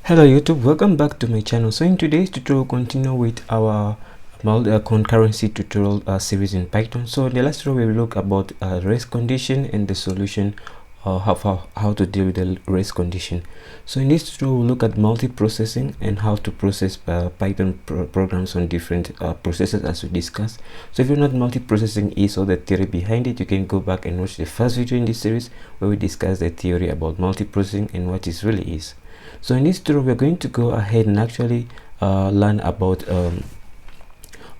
Hello YouTube, welcome back to my channel. So in today's tutorial, we'll continue with our concurrency tutorial series in Python. So in the last tutorial, we look about race condition and the solution, how to deal with the race condition. So in this tutorial, we'll look at multiprocessing and how to process Python programs on different processors as we discussed. So if you're not multiprocessing is or the theory behind it, you can go back and watch the first video in this series where we discuss the theory about multiprocessing and what it really is. So in this tutorial, we're going to go ahead and actually learn about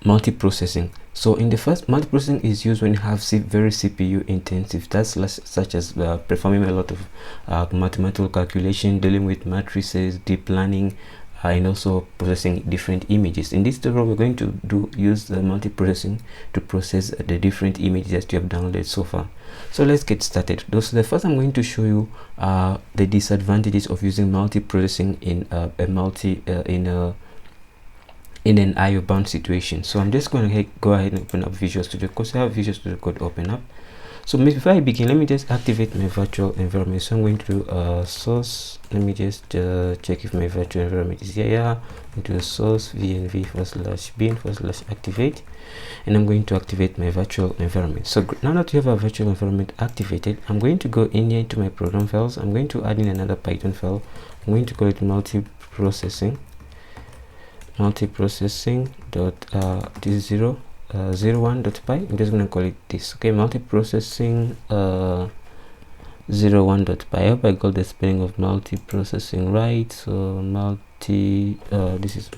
multiprocessing. So in the first, multiprocessing is used when you have very CPU intensive tasks such as performing a lot of mathematical calculation, dealing with matrices, deep learning, and also processing different images. In this tutorial, we're going to use the multiprocessing to process the different images that you have downloaded so far. So let's get started. So the first, I'm going to show you the disadvantages of using multiprocessing in in an IO bound situation. So I'm just going to go ahead and open up Visual Studio Code. So I have Visual Studio Code open up. So before I begin, let me just activate my virtual environment. So I'm going to do source. Let me just check if my virtual environment is here. Yeah, into source vnv/bin/activate, and I'm going to activate my virtual environment. So now that you have a virtual environment activated, I'm going to go in here into my program files. I'm going to add in another Python file. I'm going to call it multiprocessing dot this 01.py. I'm just going to call it this. Okay, multiprocessing 01.py. I hope I got the spelling of multiprocessing right. So this is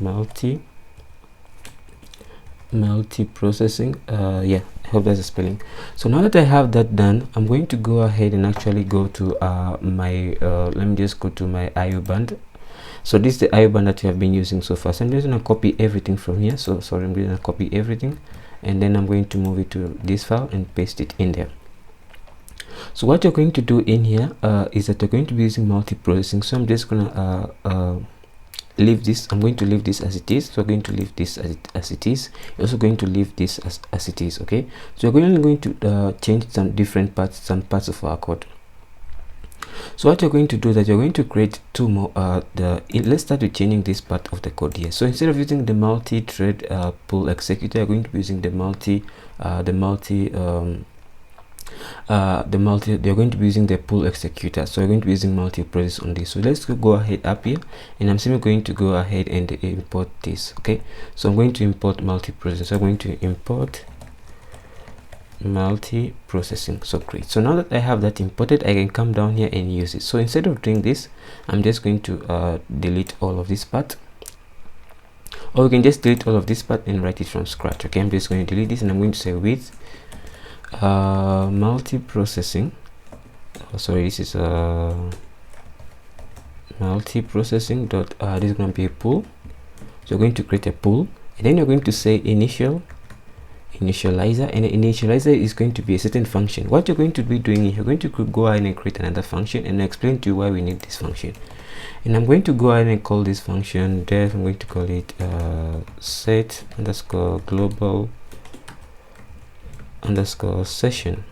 multiprocessing. Yeah, I hope that's the spelling. So now that I have that done, I'm going to go ahead and actually go to my let me just go to my IO band. So this is the IO band that you have been using so far. So I'm just going to copy everything from here. So sorry, I'm going to copy everything, and then I'm going to move it to this file and paste it in there. So what you're going to do in here is that you're going to be using multiprocessing. So I'm just going to leave this. I'm going to leave this as it is. So I'm going to leave this as it is. You're also going to leave this as it is. Okay. So we're only going to change some parts of our code. So what you're going to do is that you're going to create two more let's start with changing this part of the code here. So instead of using the multi-thread pull executor, you're going to be using they're going to be using the pull executor. So you're going to be using multiprocess on this. So let's go ahead up here, and I'm simply going to go ahead and import this. Okay, so I'm going to import multiprocess. So I'm going to import multiprocessing. So great. So now that I have that imported, I can come down here and use it. So instead of doing this, I'm just going to delete all of this part, or we can just delete all of this part and write it from scratch. Okay, I'm just going to delete this, and I'm going to say with multiprocessing. Oh, sorry, this is multiprocessing dot this is going to be a pool. So you're going to create a pool, and then you're going to say initializer, and the initializer is going to be a certain function. What you're going to be doing is you're going to go ahead and create another function, and I'll explain to you why we need this function. And I'm going to go ahead and call this function def. I'm going to call it set underscore global underscore session.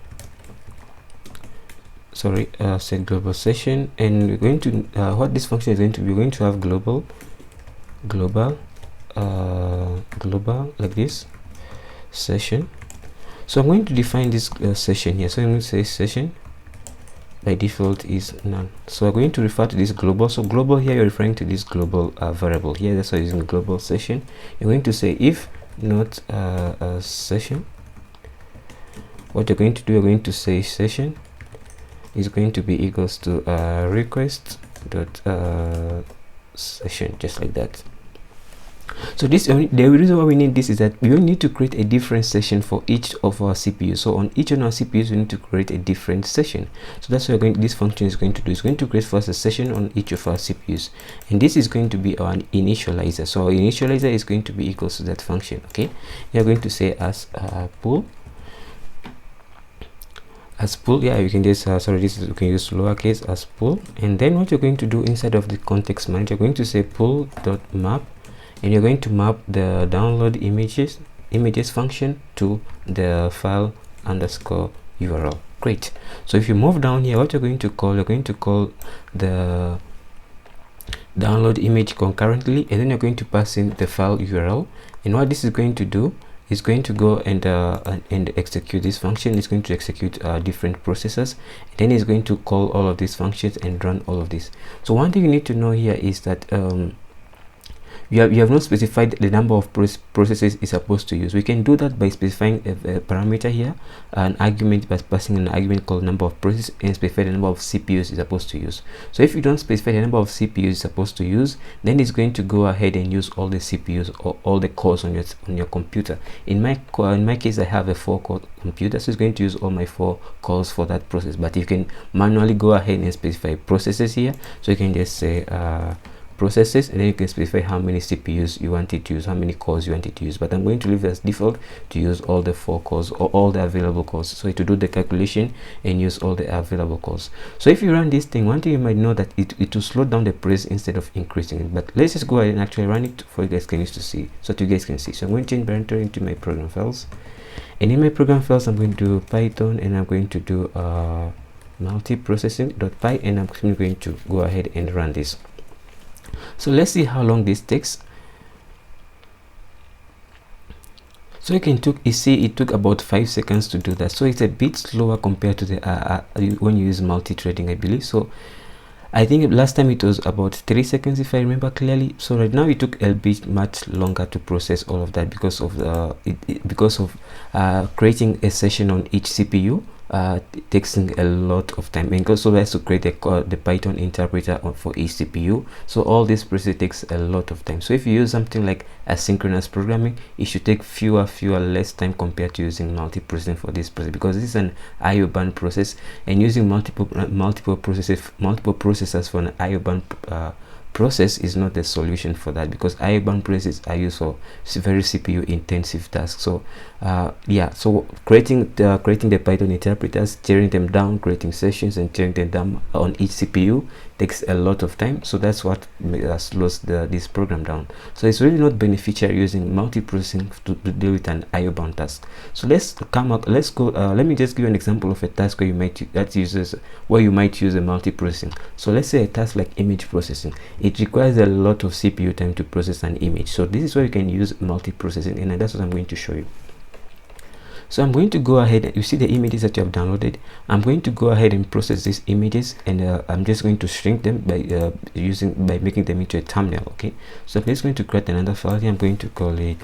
Sorry, set global session, and we're going to what this function is going to be, we're going to have global like this session. So I'm going to define this session here. So I'm going to say session by default is none. So we're going to refer to this global. So global here, you're referring to this global variable here. That's why using global session. You're going to say if not a session. What you're going to do, you're going to say session is going to be equals to request dot session, just like that. So the reason why we need this is that we need to create a different session for each of our CPUs. So on each of our CPUs, we need to create a different session. So that's what this function is going to do. It's going to create first a session on each of our CPUs, and this is going to be our initializer. So our initializer is going to be equals to that function. Okay, you're going to say as pool. Yeah, you can just sorry, this is, you can use lowercase as pool, and then what you're going to do inside of the context manager, you're going to say pool dot map, and you're going to map the download images function to the file underscore URL. Great. So if you move down here, what you're going to call the download image concurrently, and then you're going to pass in the file URL. And what this is going to do is going to go and execute this function. It's going to execute different processes, and then it's going to call all of these functions and run all of this. So one thing you need to know here is that you have not specified the number of processes is supposed to use. We can do that by specifying a parameter here, an argument, by passing an argument called number of processes, and specify the number of CPUs is supposed to use. So if you don't specify the number of CPUs is supposed to use, then it's going to go ahead and use all the CPUs or all the cores on your computer. In my case, I have a 4-core computer, so it's going to use all my 4 cores for that process. But you can manually go ahead and specify processes here. So you can just say processes, and then you can specify how many CPUs you want it to use, how many cores you want it to use. But I'm going to leave it as default to use all the 4 cores or all the available cores, so to do the calculation and use all the available cores. So if you run this thing, one thing you might know that it will slow down the process instead of increasing it. But let's just go ahead and actually run it for you guys can use to see, so that you guys can see. So I'm going to change parental into my program files, and in my program files I'm going to do Python, and I'm going to do multiprocessing.py, and I'm going to go ahead and run this. So let's see how long this takes. So you can see it took about 5 seconds to do that. So it's a bit slower compared to the when you use multi-threading, I believe. So I think last time it was about 3 seconds, if I remember clearly. So right now it took a bit much longer to process all of that because of creating a session on each CPU. It takes a lot of time, and also has to create the Python interpreter for each CPU. So all this process takes a lot of time. So if you use something like asynchronous programming, it should take less time compared to using multiprocessing for this process, because this is an IO bound process, and using multiple processors for an IO bound process is not the solution for that, because IO bound processes are used for very CPU intensive tasks. So yeah, so creating the Python interpreters, tearing them down, creating sessions and tearing them down on each CPU takes a lot of time. So that's what slows this program down. So it's really not beneficial using multiprocessing to deal with an IO bound task. So let's go. Let me just give you an example of a task where you might use a multiprocessing. So let's say a task like image processing. It requires a lot of CPU time to process an image. So this is where you can use multiprocessing, and that's what I'm going to show you. So I'm going to go ahead, you see the images that you have downloaded. I'm going to go ahead and process these images, and I'm just going to shrink them by making them into a thumbnail. Okay, so I'm just going to create another file here. I'm going to call it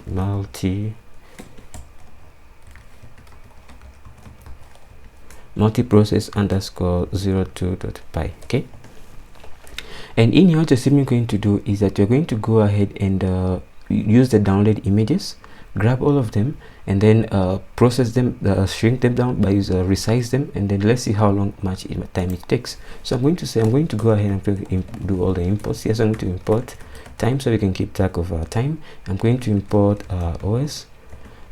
multiprocess_02.py. okay, and in here what you're simply going to do is that you're going to go ahead and use the downloaded images, grab all of them, and then process them, shrink them down by resize them, and then let's see how much time it takes. So I'm going to go ahead and do all the imports here. So I'm going to import time so we can keep track of our time. I'm going to import OS.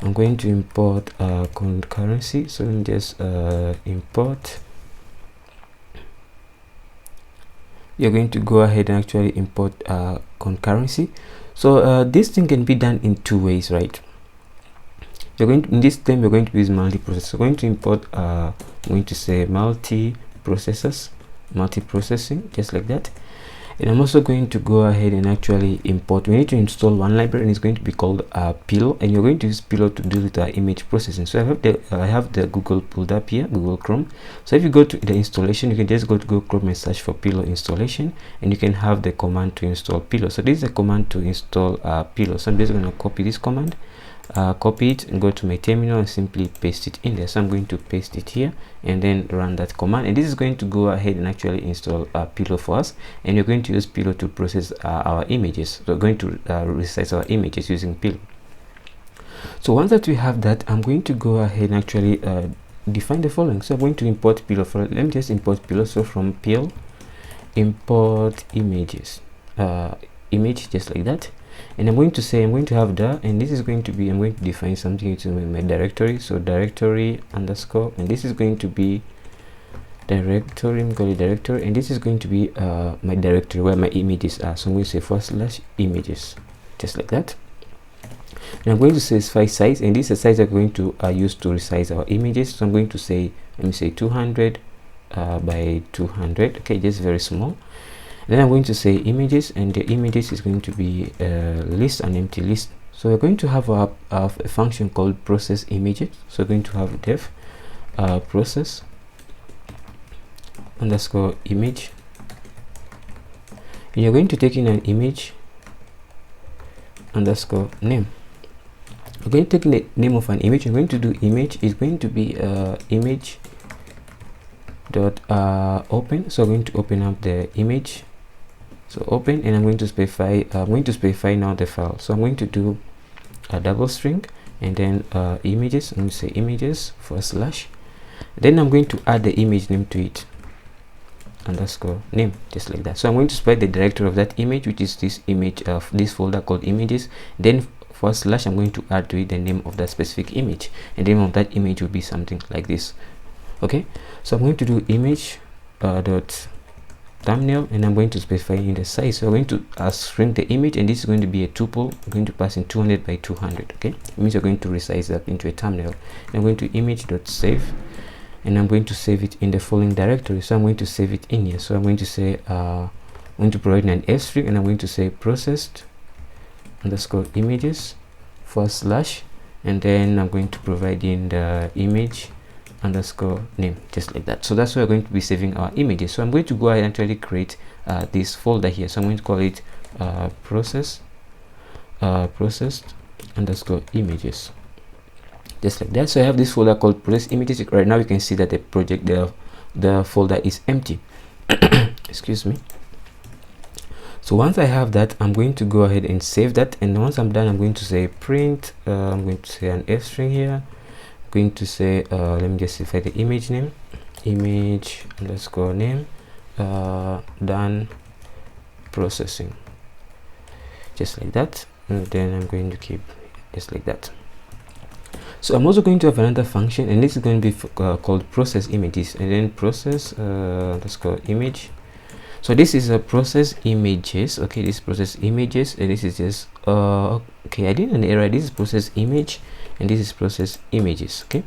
I'm going to import concurrency. So let me just import. You're going to go ahead and actually import concurrency. So this thing can be done in 2 ways, right? In this time we're going to use multiprocessor. So we're going to import I'm going to say multiprocessing, just like that. And I'm also going to go ahead and actually import. We need to install one library, and it's going to be called Pillow, and you're going to use Pillow to deal with our image processing. So I have the Google pulled up here, Google Chrome. So if you go to the installation, you can just go to Google Chrome and search for Pillow installation, and you can have the command to install Pillow. So this is a command to install Pillow. So I'm just going to copy this command, copy it, and go to my terminal and simply paste it in there. So I'm going to paste it here and then run that command, and this is going to go ahead and actually install Pillow for us, and you're going to use Pillow to process our images. So we're going to resize our images using Pillow. So once that we have that, I'm going to go ahead and actually define the following. So I'm going to import Pillow. Let me just import Pillow. So from Pillow, import images, image, just like that. And I'm going to say I'm going to have the, and this is going to be, I'm going to define something into my directory. So directory underscore, and this is going to be directory, I'm going to directory, and this is going to be my directory where my images are. So I'm going to say /images, just like that. And I'm going to specify size, and this is the size I'm going to use to resize our images. So I'm going to say, let me say 200 by 200, okay, just very small. Then I'm going to say images, and the images is going to be a list, an empty list. So we're going to have a function called process images. So we're going to have def process underscore image, and you're going to take in an image underscore name. We're going to take the name of an image. I'm going to do image is going to be image dot open. So I'm going to open up the image. So open, and I'm going to specify now the file. So I'm going to do a double string, and then images. I'm going to say images /. Then I'm going to add the image name to it underscore name, just like that. So I'm going to specify the directory of that image, which is this image of this folder called images. Then // I'm going to add to it the name of that specific image, and the name of that image will be something like this. Okay, so I'm going to do image dot thumbnail, and I'm going to specify in the size. So I'm going to shrink the image, and this is going to be a tuple. I'm going to pass in 200 by 200. Okay, it means you're going to resize that into a thumbnail. And I'm going to image dot save, and I'm going to save it in the following directory. So I'm going to save it in here. So I'm going to say I'm going to provide an f string, and I'm going to say processed underscore images /, and then I'm going to provide in the image underscore name, just like that. So that's where we're going to be saving our images. So I'm going to go ahead and actually create this folder here. So I'm going to call it processed underscore images, just like that. So I have this folder called process images. Right now you can see that the project, the folder is empty. Excuse me. So once I have that, I'm going to go ahead and save that, and once I'm done, I'm going to say print. I'm going to say an f string here. I'm going to say let me just specify the image name, image underscore name, done processing, just like that. And then I'm going to keep just like that. So I'm also going to have another function, and this is going to be called process images, and then process underscore image. So this is a process images. Okay, this process images, and this is just okay, I did an error. This is process image, and this is process images. Okay,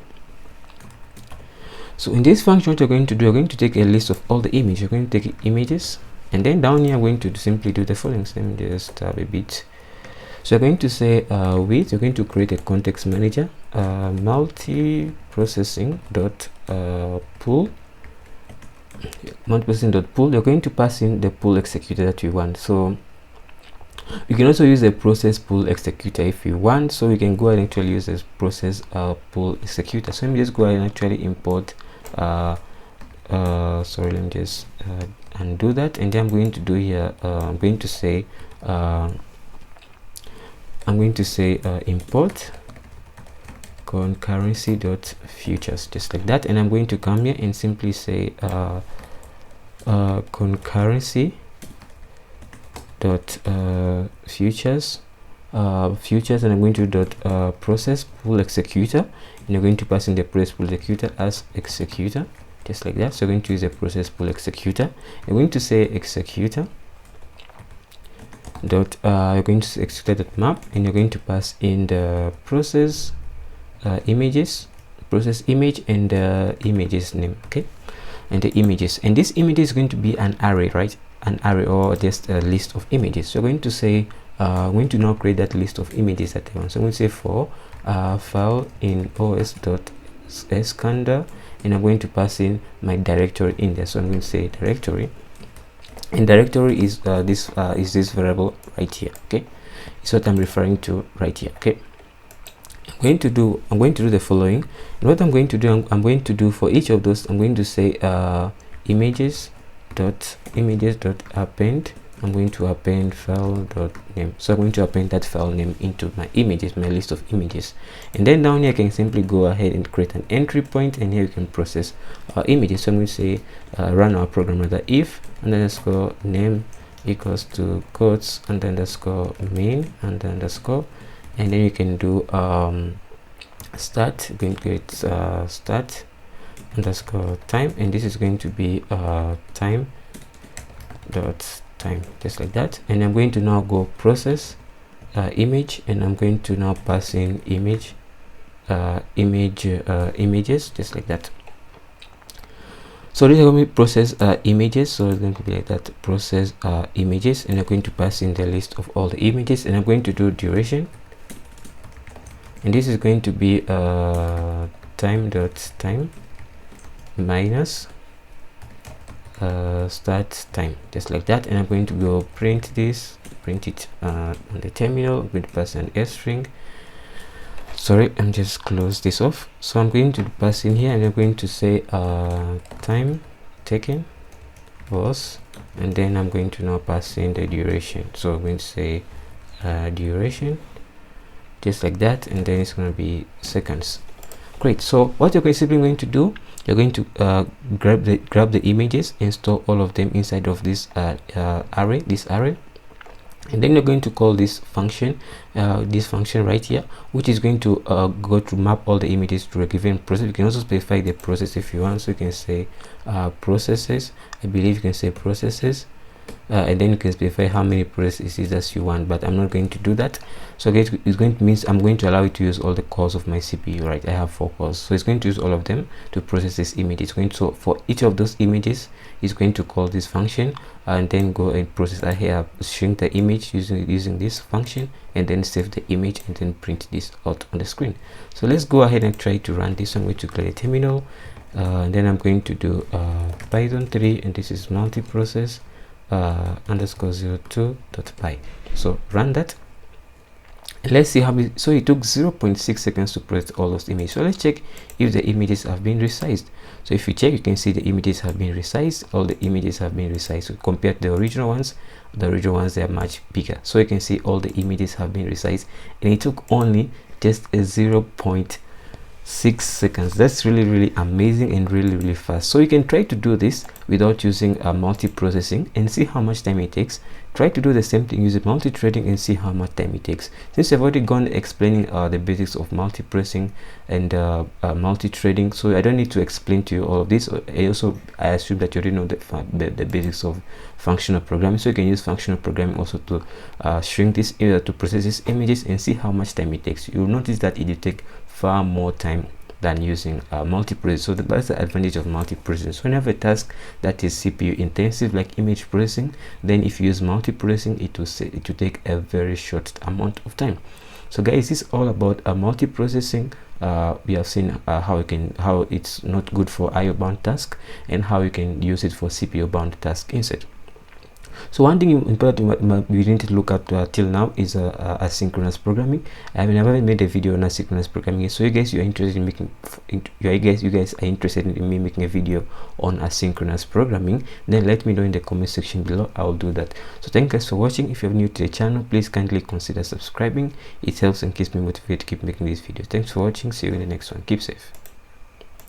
so in this function, what you're going to do, you're going to take a list of all the images. You're going to take images, and then down here I'm going to simply do the following. So let me just tab a bit. So you're going to say with, you're going to create a context manager, multiprocessing dot pool. Multiprocessing.pool. You're going to pass in the pool executor that you want. So you can also use a process pool executor if you want. So you can go ahead and actually use this process pool executor. So let me just go ahead and actually import sorry, let me just undo that, and then I'm going to do here I'm going to say import concurrency.futures, just like that. And I'm going to come here and simply say concurrency dot futures, and I'm going to dot process pool executor, and you're going to pass in the process pool executor as executor, just like that. So you're going to use a process pool executor. I'm going to say executor dot you're going to say executor dot map, and you're going to pass in the process images, process image, and the images name. Okay, and the images, and this image is going to be an array, right? An array, or just a list of images. So we're going to say I'm going to now create that list of images that I want. So I'm going to say for file in os.scander, and I'm going to pass in my directory in there. So I'm going to say directory, and directory is this variable right here. Okay, it's what I'm referring to right here. Okay, I'm going to do the following, and what I'm going to do, I'm going to do for each of those, I'm going to say images dot append. I'm going to append file dot name. So I'm going to append that file name into my images, my list of images, and then down here I can simply go ahead and create an entry point, and here you can process images. So I'm going to say run our program with the if underscore name equals to quotes and underscore main and underscore, and then you can do start. You're going to get start underscore time, and this is going to be time dot time, just like that. And I'm going to now go process image, and I'm going to now pass in image images, just like that. So this is going to process images, so it's going to be like that, process images, and I'm going to pass in the list of all the images, and I'm going to do duration, and this is going to be time minus start time, just like that. And I'm going to go print it on the terminal. I'm going to pass an s string. Sorry, I'm just close this off. So I'm going to pass in here, and I'm going to say time taken was, and then I'm going to now pass in the duration. So I'm going to say duration, just like that, and then it's going to be seconds. Great. So what you're simply going to do, you're going to grab the images and store all of them inside of this array, and then you're going to call this function right here, which is going to go to map all the images to a given process. You can also specify the process if you want, so you can say processes. I believe you can say processes, and then you can specify how many processes as you want, but I'm not going to do that. So it's going to means I'm going to allow it to use all the cores of my CPU, right? I have 4 cores, so it's going to use all of them to process this image. It's going to, so for each of those images, it's going to call this function and then go and process. I have shrink the image using this function, and then save the image and then print this out on the screen. So let's go ahead and try to run this. I'm going to clear the terminal, and then I'm going to do Python 3, and this is multiprocess _02.py. so run that, and let's see how many. So it took 0.6 seconds to process all those images. So let's check if the images have been resized. So if you check, you can see the images have been resized. All the images have been resized. So compared to the original ones, they are much bigger. So you can see all the images have been resized, and it took only just a 0.6 seconds. That's really amazing and really fast. So you can try to do this without using multiprocessing and see how much time it takes. Try to do the same thing using multi-threading and see how much time it takes. Since I've already gone explaining the basics of multiprocessing and multi-threading, so I don't need to explain to you all of this. I assume that you already know the basics of functional programming, so you can use functional programming also to shrink this to process these images and see how much time it takes. You'll notice that it will take far more time than using multiprocessing. So that's the advantage of multiprocessing. So whenever a task that is CPU intensive like image processing, then if you use multiprocessing, it will take a very short amount of time. So guys, this is all about multiprocessing. We have seen how it's not good for IO bound task and how you can use it for CPU bound task instead. So one thing important we need to look at till now is asynchronous programming. I mean, I haven't made a video on asynchronous programming, so you guys are interested in making you guys are interested in me making a video on asynchronous programming, then let me know in the comment section below. I'll do that. So thank you guys for watching. If you're new to the channel, please kindly consider subscribing. It helps and keeps me motivated to keep making these videos. Thanks for watching. See you in the next one. Keep safe.